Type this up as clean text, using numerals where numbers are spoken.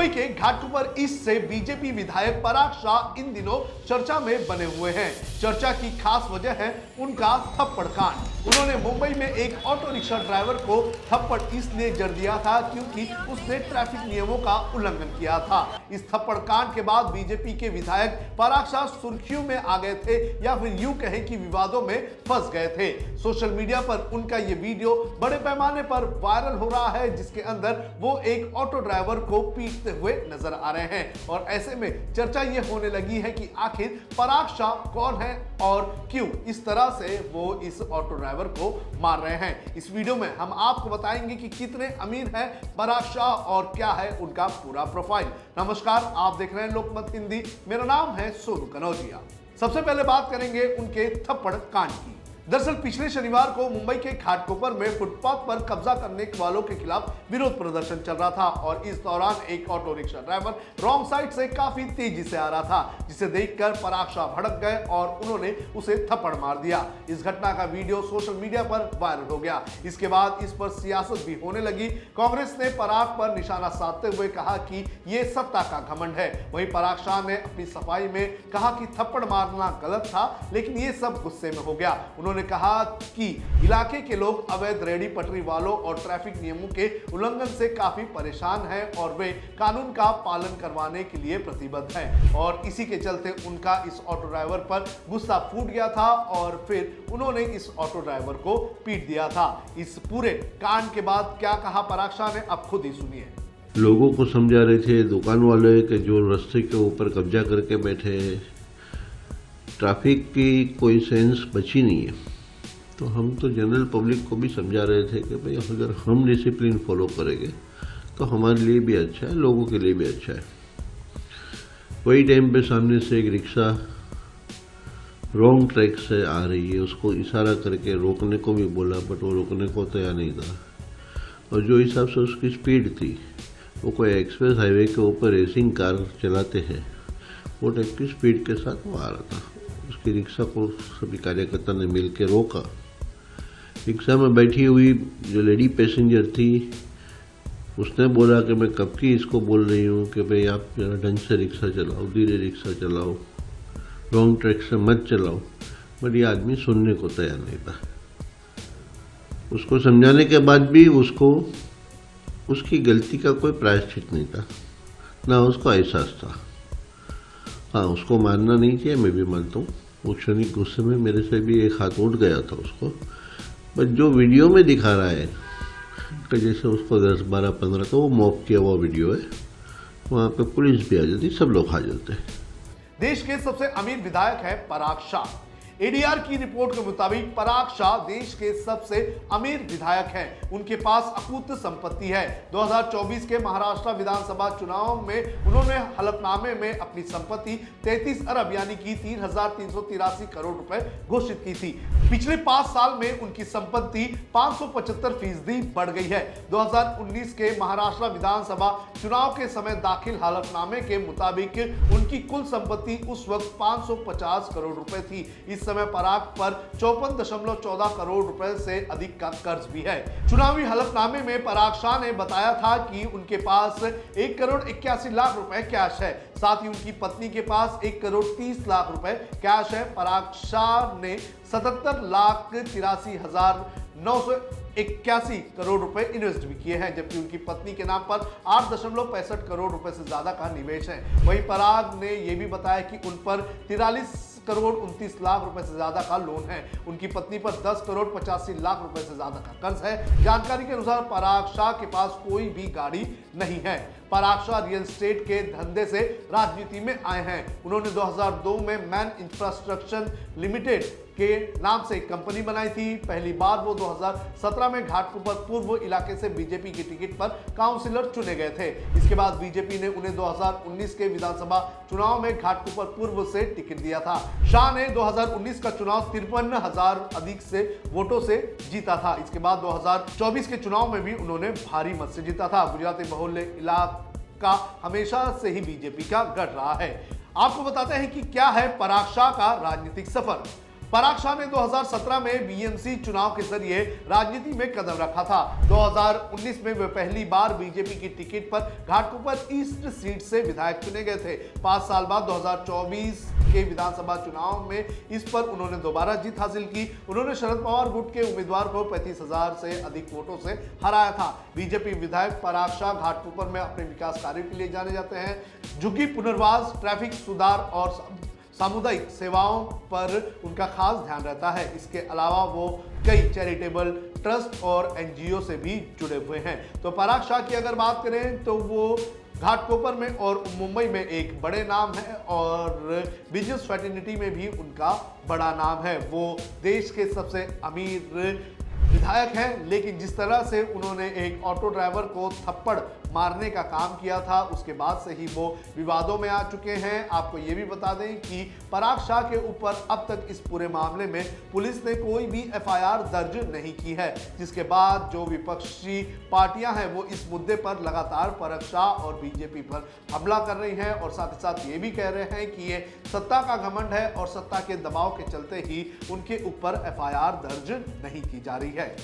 मुंबई के घाटकोपर ईस्ट से बीजेपी विधायक पराग शाह इन दिनों चर्चा में बने हुए हैं। चर्चा की खास वजह है उनका थप्पड़ कांड। उन्होंने मुंबई में एक ऑटो रिक्शा ड्राइवर को थप्पड़ इसलिए जड़ दिया था क्योंकि उसने ट्रैफिक नियमों का उल्लंघन किया था। इस थप्पड़ कांड के बाद बीजेपी के विधायक पराग शाह सुर्खियों में आ गए थे, या फिर यूं कहें कि विवादों में फंस गए थे। सोशल मीडिया पर उनका ये वीडियो बड़े पैमाने पर वायरल हो रहा है, जिसके अंदर वो एक ऑटो ड्राइवर को पीटते हुए नजर आ रहे हैं। और ऐसे में चर्चा ये होने लगी है कि आखिर पराग शाह कौन है और क्यों इस तरह से वो इस ऑटो ड्राइवर को मार रहे हैं। इस वीडियो में हम आपको बताएंगे कि कितने अमीर हैं पराग शाह और क्या है उनका पूरा प्रोफाइल। नमस्कार, आप देख रहे हैं लोकमत हिंदी। मेरा नाम है सोनू कनौजिया। सबसे पहले बात करेंगे उनके थप्पड़ कांड की। दरअसल पिछले शनिवार को मुंबई के घाटकोपर में फुटपाथ पर कब्जा करने वालों के खिलाफ विरोध प्रदर्शन चल रहा था और इस दौरान एक auto rickshaw driver wrong side से काफी तेजी से आ रहा था, जिसे देखकर पराग शाह भड़क गए और उन्होंने उसे थप्पड़ मार दिया। इस घटना का वीडियो सोशल मीडिया पर वायरल हो गया। इसके बाद इस पर सियासत भी होने लगी। कांग्रेस ने पराग पर निशाना साधते हुए कहा कि ये सत्ता का घमंड है। वहीं पराग शाह ने अपनी सफाई में कहा कि थप्पड़ मारना गलत था, लेकिन ये सब गुस्से में हो गया। उन्होंने कहा कि इलाके के लोग अवैध रेहड़ी पटरी वालों और ट्रैफिक नियमों के उल्लंघन से काफी परेशान हैं और वे कानून का पालन करवाने के लिए प्रतिबद्ध हैं। और इसी के चलते उनका इस ऑटो ड्राइवर पर गुस्सा फूट गया था और फिर उन्होंने इस ऑटो ड्राइवर को पीट दिया था। इस पूरे कांड के बाद क्या कहा पराग शाह ने, अब खुद ही सुनिए। लोगों को समझा रहे थे, दुकान वाले के जो रास्ते के ऊपर कब्जा करके बैठे हैं, ट्रैफिक की कोई सेंस बची नहीं है। तो हम तो जनरल पब्लिक को भी समझा रहे थे कि भाई अगर हम डिसिप्लिन फॉलो करेंगे तो हमारे लिए भी अच्छा है, लोगों के लिए भी अच्छा है। वही टाइम पे सामने से एक रिक्शा रॉन्ग ट्रैक से आ रही है, उसको इशारा करके रोकने को भी बोला, बट वो रोकने को तैयार नहीं था। और जो हिसाब से उसकी स्पीड थी, वो कोई एक्सप्रेस हाईवे के ऊपर रेसिंग कार चलाते हैं, वो टाइप की स्पीड के साथ वो आ रहा था। उसकी रिक्शा को सभी कार्यकर्ता ने मिल के रोका। रिक्शा में बैठी हुई जो लेडी पैसेंजर थी, उसने बोला कि मैं कब की इसको बोल रही हूँ कि भाई आप जरा ढंग से रिक्शा चलाओ, धीरे रिक्शा चलाओ, रॉन्ग ट्रैक से मत चलाओ। बट ये आदमी सुनने को तैयार नहीं था। उसको समझाने के बाद भी उसको उसकी गलती का कोई प्रायश्चित नहीं था, ना उसको एहसास था। हाँ, उसको मानना नहीं चाहिए, मैं भी मानता हूँ। वो क्षणिक गुस्से में मेरे से भी एक हाथ उठ गया था उसको। बट जो वीडियो में दिखा रहा है कि जैसे उसको 10, 12, 15 तो वो मॉब किया हुआ वीडियो है, वहाँ पे पुलिस भी आ जाती, सब लोग आ जाते हैं। देश के सबसे अमीर विधायक है पराग शाह। एडीआर की रिपोर्ट के मुताबिक पराग शाह देश के सबसे अमीर विधायक हैं। उनके पास अकूत संपत्ति है। 2024 के महाराष्ट्र विधानसभा चुनाव में उन्होंने हलफनामे में अपनी संपत्ति 33 अरब यानी कि 3,383 करोड़ रुपए घोषित की थी। पिछले 5 साल में उनकी संपत्ति 575% बढ़ गई है। 2019 के महाराष्ट्र विधानसभा चुनाव के समय दाखिल हलफनामे के मुताबिक उनकी कुल संपत्ति उस वक्त 550 करोड़ रुपए थी। इस समय पराग पर 54.14 करोड़ रुपए से अधिक का कर्ज भी है। चुनावी हलफनामे में पराग शाह ने बताया था कि उनके पास 1 करोड़ 81 लाख रुपए कैश है। साथ ही उनकी पत्नी के पास 1 करोड़ 30 लाख रुपए कैश है। पराग शाह ने 77,83,981 करोड़ रुपए इन्वेस्ट भी किए हैं, जबकि उनकी पत्नी के नाम पर 8.65 करोड़ रुपए से ज्यादा का निवेश है। वहीं पराग ने यह भी बताया कि उन पर 43 करोड़ 29 लाख रुपए से ज्यादा का लोन है। उनकी पत्नी पर 10 करोड़ 85 लाख रुपए से ज्यादा का कर्ज है। जानकारी के अनुसार पराग शाह के पास कोई भी गाड़ी नहीं है। पराग शाह रियल एस्टेट के धंधे से राजनीति में आए हैं। उन्होंने 2002 में मैन इंफ्रास्ट्रक्चर लिमिटेड के नाम से एक कंपनी बनाई थी। पहली बार वो 2017 में घाटकोपर पूर्व इलाके से बीजेपी की टिकट पर काउंसिलर चुने गए थे। इसके बाद बीजेपी ने उन्हें 2019 के विधानसभा चुनाव में घाटकोपर पूर्व से टिकट दिया था। शाह ने 2019 का चुनाव 53,000 अधिक से वोटों से जीता था। इसके बाद 2024 के चुनाव में भी उन्होंने भारी मत से जीता था। गुजराती बहुल्य इलाका हमेशा से ही बीजेपी का गढ़ रहा है। आपको बताते हैं कि क्या है पराग शाह का राजनीतिक सफर। पराग शाह ने 2017 में बीएमसी चुनाव के जरिए राजनीति में कदम रखा था। 2019 में वे पहली बार बीजेपी की टिकट पर घाटकोपर ईस्ट सीट से विधायक चुने गए थे। 5 साल बाद 2024 के विधानसभा चुनाव में इस पर उन्होंने दोबारा जीत हासिल की। उन्होंने शरद पवार गुट के उम्मीदवार को 35,000 से अधिक वोटों से हराया था। बीजेपी विधायक पराग शाह घाटकोपर में अपने विकास कार्यों के लिए जाने जाते हैं। झुग्गी पुनर्वास, ट्रैफिक सुधार और सामुदायिक सेवाओं पर उनका खास ध्यान रहता है। इसके अलावा वो कई चैरिटेबल ट्रस्ट और एनजीओ से भी जुड़े हुए हैं। तो पराग शाह की अगर बात करें तो वो घाटकोपर में और मुंबई में एक बड़े नाम है और बिजनेस फ्रेटर्निटी में भी उनका बड़ा नाम है। वो देश के सबसे अमीर विधायक हैं, लेकिन जिस तरह से उन्होंने एक ऑटो ड्राइवर को थप्पड़ मारने का काम किया था, उसके बाद से ही वो विवादों में आ चुके हैं। आपको ये भी बता दें कि पराग शाह के ऊपर अब तक इस पूरे मामले में पुलिस ने कोई भी एफआईआर दर्ज नहीं की है, जिसके बाद जो विपक्षी पार्टियां हैं वो इस मुद्दे पर लगातार पराग शाह और बीजेपी पर हमला कर रही हैं और साथ ही साथ ये भी कह रहे हैं कि ये सत्ता का घमंड है और सत्ता के दबाव के चलते ही उनके ऊपर एफआईआर दर्ज नहीं की जा रही है।